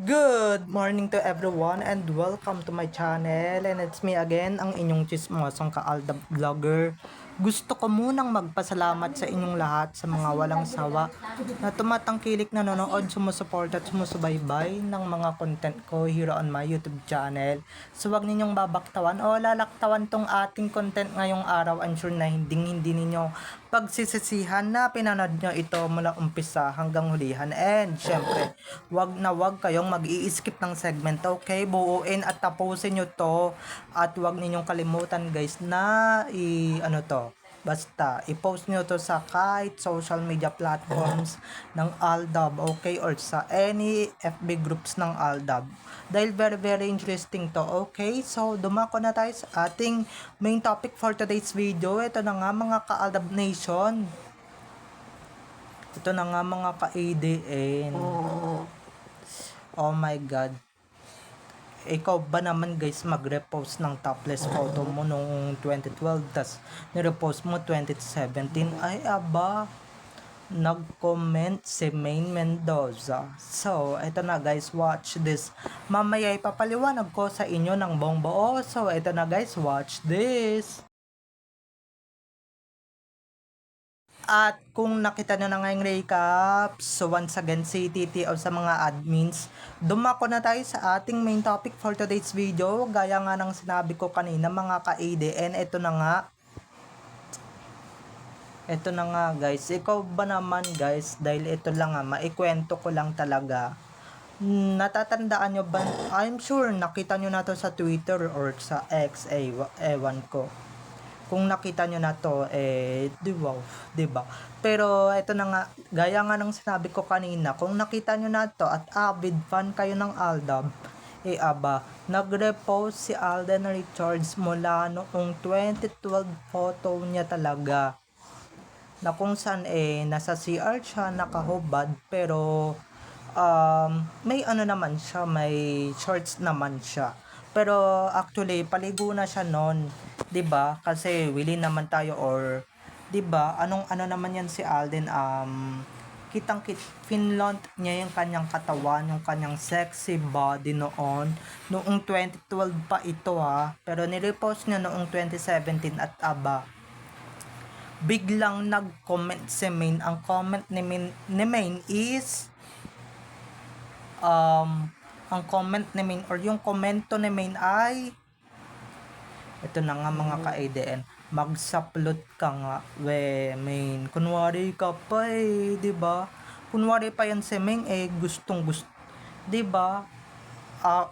Good morning to everyone and welcome to my channel, and it's me again, ang inyong chismosong kaaldab vlogger. Gusto ko munang magpasalamat sa inyong lahat sa mga walang sawa na tumatangkilik, nanonood, sumusuporta at sumusubaybay ng mga content ko here on my YouTube channel. So wag ninyong babaktawan o lalaktawan tong ating content ngayong araw. I'm sure na hindi ninyo pagsisisihan na pinanood nyo ito mula umpisa hanggang hulihan. And syempre, wag kayong mag-i-skip ng segment, okay? Buuin at tapusin nyo to. At wag ninyong kalimutan guys na basta i-post nyo to sa kahit social media platforms ng Aldab, okay? Or sa any FB groups ng Aldab. Dahil very interesting to, okay? So dumako na tayo sa ating main topic for today's video. Ito na nga mga ka-Aldab Nation. Ito na nga mga ka-ADN. Oh my God. Ikaw ba naman guys mag-repost ng topless photo mo noong 2012 tas nirepost mo 2017? Ay aba, nag-comment si Maine Mendoza. So, eto na guys, watch this. Mamaya ipapaliwanag ko sa inyo ng buong buo. So, eto na guys, watch this. At kung nakita nyo na ngayong recap, so once again si TTO sa mga admins, dumako na tayo sa ating main topic for today's video. Gaya nga ng sinabi ko kanina mga ka-ADN, ito na nga guys. Ikaw ba naman guys, dahil ito lang nga, maikwento ko lang talaga. Natatandaan nyo ba? I'm sure nakita nyo na to sa Twitter or sa X, ewan ko. Kung nakita nyo na to, diba? Pero ito na nga, gaya nga ng sinabi ko kanina, kung nakita nyo na to at avid fan kayo ng Aldab, nag-repost si Alden Richards mula noong 2012 photo niya talaga. Na kung saan nasa CR siya, nakahubad, pero may naman siya, may shorts naman siya. Pero actually, paligo na siya noon. 'Di ba? Kasi willing naman tayo, or 'di ba? Anong naman 'yan si Alden, finlaunt niya yung kanyang katawan, yung kanyang sexy body noong 2012 pa ito pero nirepost niya noong 2017 at biglang nag-comment si Maine. Ang comment ni Maine is ang comment ni Maine or yung komento ni Maine ay ito na nga mga ka-ADN, magsaplot ka nga, Maine. Kunwari ka pa diba? Kunwari pa yan si Maine, gustong gusto, diba?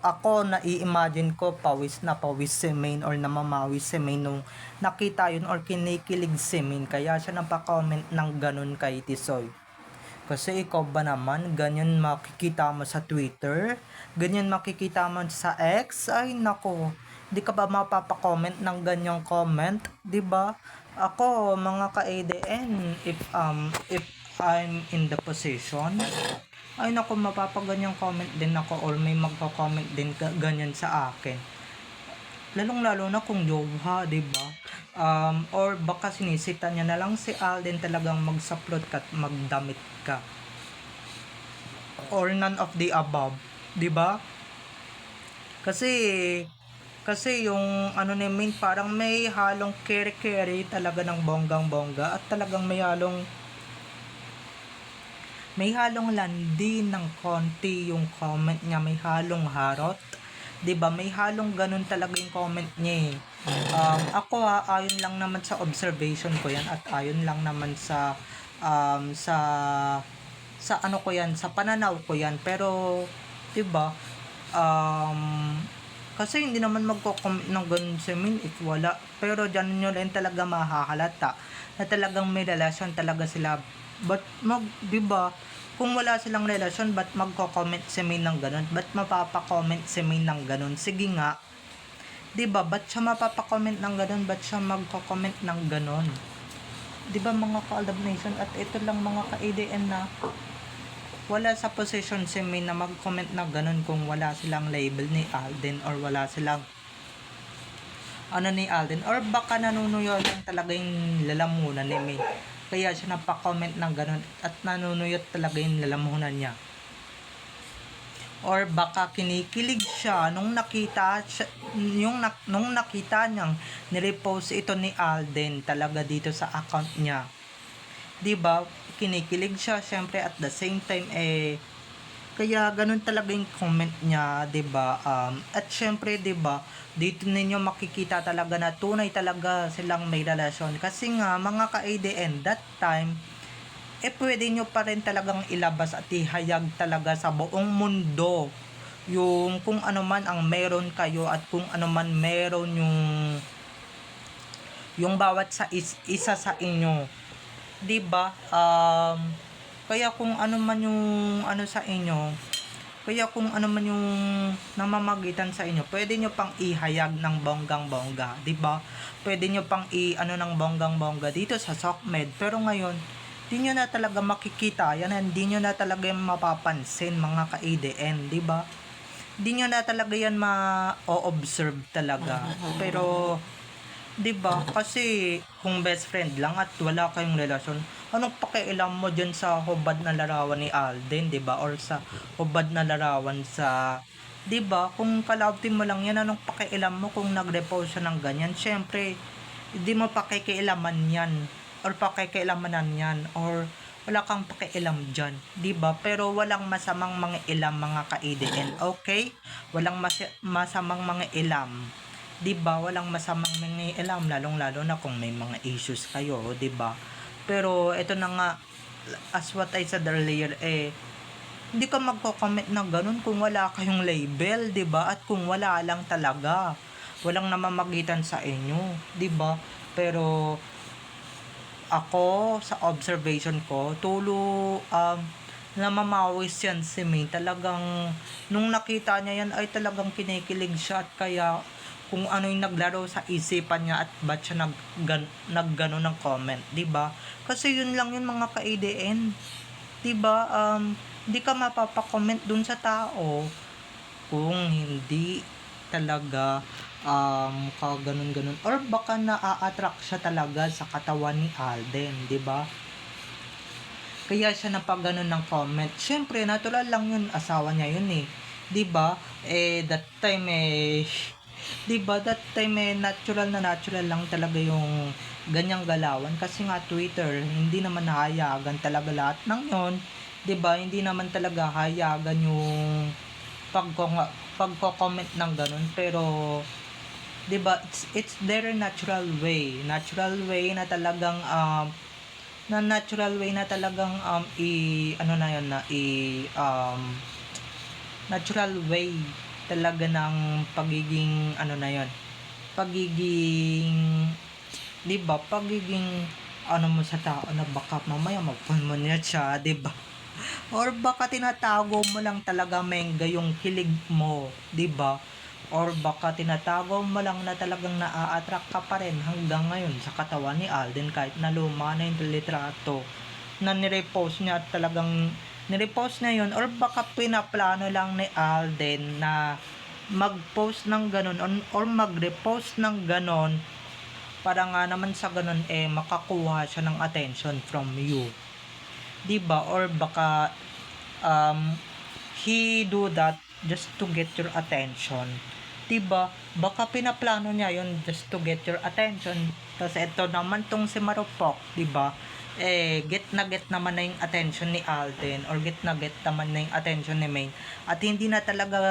Ako, nai-imagine ko, pawis si Maine or namamawis si Maine nung nakita yun or kinikilig si Maine. Kaya siya nagpa-comment ng ganun kay Tisoy. Kasi ikaw ba naman, ganyan makikita mo sa Twitter, ganyan makikita mo sa X, ay nako, di ka ba mapapa-comment ng ganyang comment, di ba? Ako, mga ka-ADN, if I'm in the position, ay nako, mapapaganyang comment din ako, or may magko-comment din ganyan sa akin. Lalong-lalo na kung jowa, di ba? Or baka sinisita niya na lang si Alden talagang magsaplot ka at magdamit ka. Or none of the above, di ba? Kasi yung ni Min, parang may halong kere-kere talaga ng bonggang-bongga, at talagang may halong landi ng konti yung comment niya, may halong harot, 'di ba? May halong ganun talaga yung comment niya. Ako ayon lang naman sa observation ko 'yan, at ayon lang naman sa ano ko 'yan, sa pananaw ko 'yan. Pero 'di ba? Kasi hindi naman magko-comment ng ganun si Min if wala. Pero diyan nyo rin talaga mahahalata na talagang may relasyon talaga sila. But 'di ba? Kung wala silang relasyon, ba't magko-comment si Min ng ganun? Ba't mapapa-comment si Min ng ganun? Sige nga. 'Di ba? Ba't siya mapapa-comment ng ganun? Ba't siya magko-comment ng ganun? 'Di ba mga ka-Aldab Nation? At ito lang mga ka-ADN na wala sa position si May na mag-comment na ganun kung wala silang label ni Alden, or wala silang ni Alden, or baka nanunuyo lang talaga yung lalamunan ni May, kaya siya napa-comment ng ganun at nanunuyot talaga yung lalamunan niya. Or baka kinikilig siya nung nakita siya, nung nakita niyang nirepost ito ni Alden talaga dito sa account niya. 'Di ba? Kinikilig siya syempre, at the same time kaya ganun talaga yung comment niya, 'di ba? At syempre, 'di ba, dito ninyo makikita talaga na tunay talaga silang may relasyon. Kasi nga mga ka-ADN that time, pwede nyo pa rin talagang ilabas at ihayag talaga sa buong mundo yung kung ano man ang meron kayo, at kung ano man meron yung bawat isa sa inyo, 'di ba? Kaya kung ano man yung ano sa inyo, kaya kung ano man yung namamagitan sa inyo, pwede nyo pang ihayag ng bonggang-bongga, 'di ba? Pwede nyo pang i-ano ng bonggang-bongga dito sa SOCMED. Pero ngayon, di nyo na talaga makikita yan, hindi nyo na talaga yung mapapansin mga ka-ADN, 'di ba? Di nyo na talaga yan ma-observe talaga. Pero 'di ba? Kasi kung best friend lang at wala kayong relasyon, anong pakialam mo diyan sa hubad na larawan ni Alden, 'di ba? Or sa hubad na larawan sa, 'di ba? Kung kalawtin mo lang 'yan, anong pakialam mo kung nagre-post siya ng ganyan? Syempre, hindi mo pakikialaman 'yan or pakikialamanan 'yan, or wala kang pakialam diyan, 'di ba? Pero walang masamang mga ilam mga ka-ADN, okay? Walang masamang mga ilam, 'di ba? Walang masamang mangingialam, lalong-lalo na kung may mga issues kayo, 'di ba? Pero ito na nga, as what I said earlier, hindi ka magko-comment ng ganun kung wala kayong label, 'di ba? At kung wala lang talaga, walang namamagitan sa inyo, 'di ba? Pero ako sa observation ko, namamawis yan si May. Talagang nung nakita niya yan ay talagang kinikilig siya, at kaya kung ano yung naglaro sa isipan niya, at ba't siya naggano ng comment, 'di ba? Kasi yun lang yun mga ka-ADN, 'di ba? Hindi ka mapapa-comment dun sa tao kung hindi talaga ka ganun-ganun, or baka na-attract siya talaga sa katawan ni Alden, 'di ba? Kaya siya napagano ng comment. Syempre, natural lang yun, asawa niya yun 'di ba? That time 'di ba, that time natural lang talaga yung ganyang galawan, kasi nga Twitter, hindi naman hayagan talaga lahat ng yon, 'di ba? Hindi naman talaga hayagan yung pagko-comment ng ganun. Pero 'di ba, it's their natural way na talagang ano na yun, natural way talaga ng pagiging ano na yon, pagiging, 'di ba, pagiging ano mo sa tao, na baka mamaya magpulmonya siya, 'di ba? Or baka tinatago mo lang talaga, Mengga, yung kilig mo, 'di ba? Or baka tinatago mo lang na talagang naa-attract ka pa rin hanggang ngayon sa katawan ni Alden, kahit na luma na yung litrato na nirepost niya, at talagang nirepost niya yun. Or baka pinaplano lang ni Alden na mag-post ng ganon, or mag-repost ng ganon, para nga naman sa ganon makakuha siya ng attention from you, 'di ba? Or baka he do that just to get your attention, 'di ba? Baka pinaplano niya yun just to get your attention. Tapos ito naman tong si Marupok, 'di ba? Get na get naman na yung attention ni Alden, or get na get naman na yung attention ni Maine, at hindi na talaga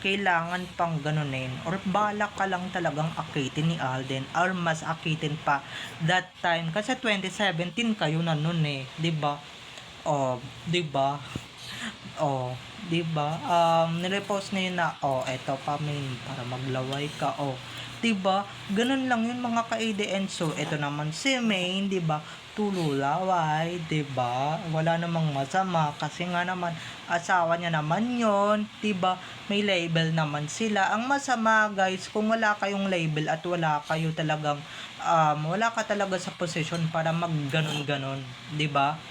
kailangan pang ganunin, or balak ka lang talagang akitin ni Alden, or mas akitin pa that time, kasi 2017 kayo na nun 'di ba? 'Di ba? 'Di ba? Nirepost niya yun na, eto pa Maine, para maglaway ka, 'di ba? Ganun lang yun mga ka-ADN. So eto naman si Maine, 'di ba? Tululaway, 'di ba? Wala namang masama, kasi nga naman asawa niya naman 'yon, 'di ba? May label naman sila. Ang masama, guys, kung wala kayong label at wala kayo talagang wala ka talaga sa posisyon para magganon-ganon, 'di ba?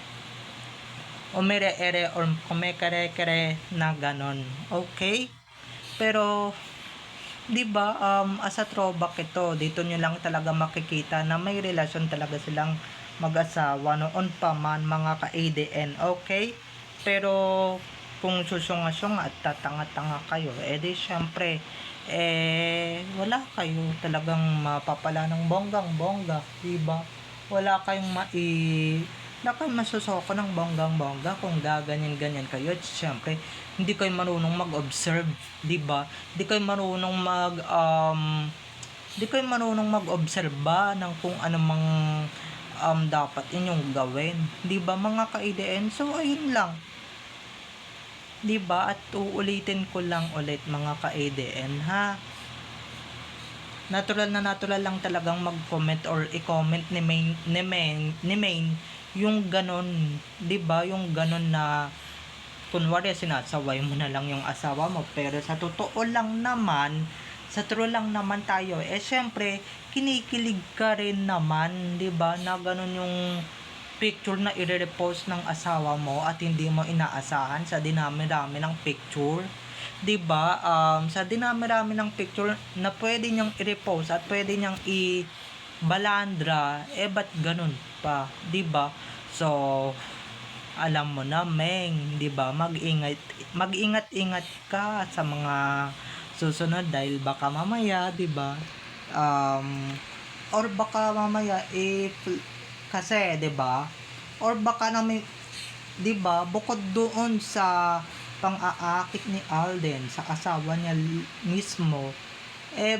Umere-ere or kumekere-kere na ganon. Okay? Pero 'di ba, as a throwback ito, dito nyo lang talaga makikita na may relasyon talaga silang mag-asawa noon pa man mga ka-ADN, okay? Pero kung susunga-sunga at tatanga-tanga kayo, edi syempre, wala kayo talagang mapapala ng bonggang-bongga, diba? Wala kayong wala kayong masusoko ng bonggang-bongga kung gaganyan-ganyan kayo. At syempre, hindi kayo marunong mag-observe, diba? Hindi kayo marunong mag-obserba ng kung anumang dapat inyong gawin, 'di ba mga ka-IDN? So ayun lang, 'di ba? At uulitin ko lang ulit mga ka-IDN ha. Natural lang talagang mag-comment or i-comment ni main yung ganon, 'di ba? Yung ganon na kunwari sinasaway mo na lang yung asawa mo, pero sa true lang naman tayo, syempre kinikilig ka rin naman, 'di ba? Na ganun yung picture na i-repost ng asawa mo at hindi mo inaasahan sa dinami-rami ng picture, 'di ba? Sa dinami-rami ng picture na pwede niyang i-repost at pwede niyang i-balandra, ba't ganun pa, 'di ba? So alam mo na, Meng, 'di ba? Mag-ingat-ingat ka sa mga susunod dahil baka mamaya, 'di ba? Or baka mamaya kasi, 'di ba? Or baka na may, 'di ba? Bukod doon sa pang-aakit ni Alden sa asawa niya mismo,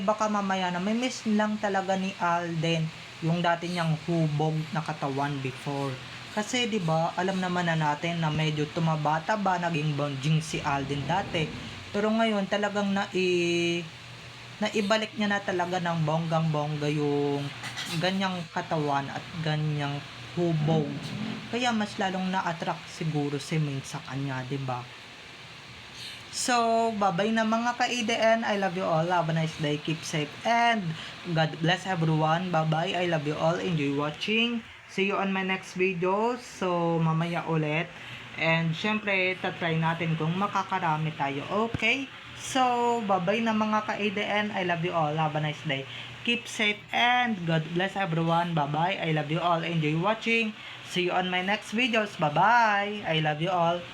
baka mamaya na may miss lang talaga ni Alden yung dati niyang hubog na katawan before. Kasi 'di ba, alam naman na natin na medyo tumaba-taba naging bonjing si Alden dati. Pero ngayon talagang naibalik niya na talaga ng bonggang-bongga yung ganyang katawan at ganyang hubog. Kaya mas lalong na-attract siguro si Ming sa kanya, 'di ba? So, bye-bye na mga ka-IDN. I love you all. Have a nice day. Keep safe and God bless everyone. Bye-bye. I love you all. Enjoy watching. See you on my next video. So, mamaya ulit. And, syempre, tatry natin kung makakarami tayo. Okay? So, bye-bye na mga ka-IDN. I love you all. Have a nice day. Keep safe and God bless everyone. Bye-bye. I love you all. Enjoy watching. See you on my next videos. Bye-bye. I love you all.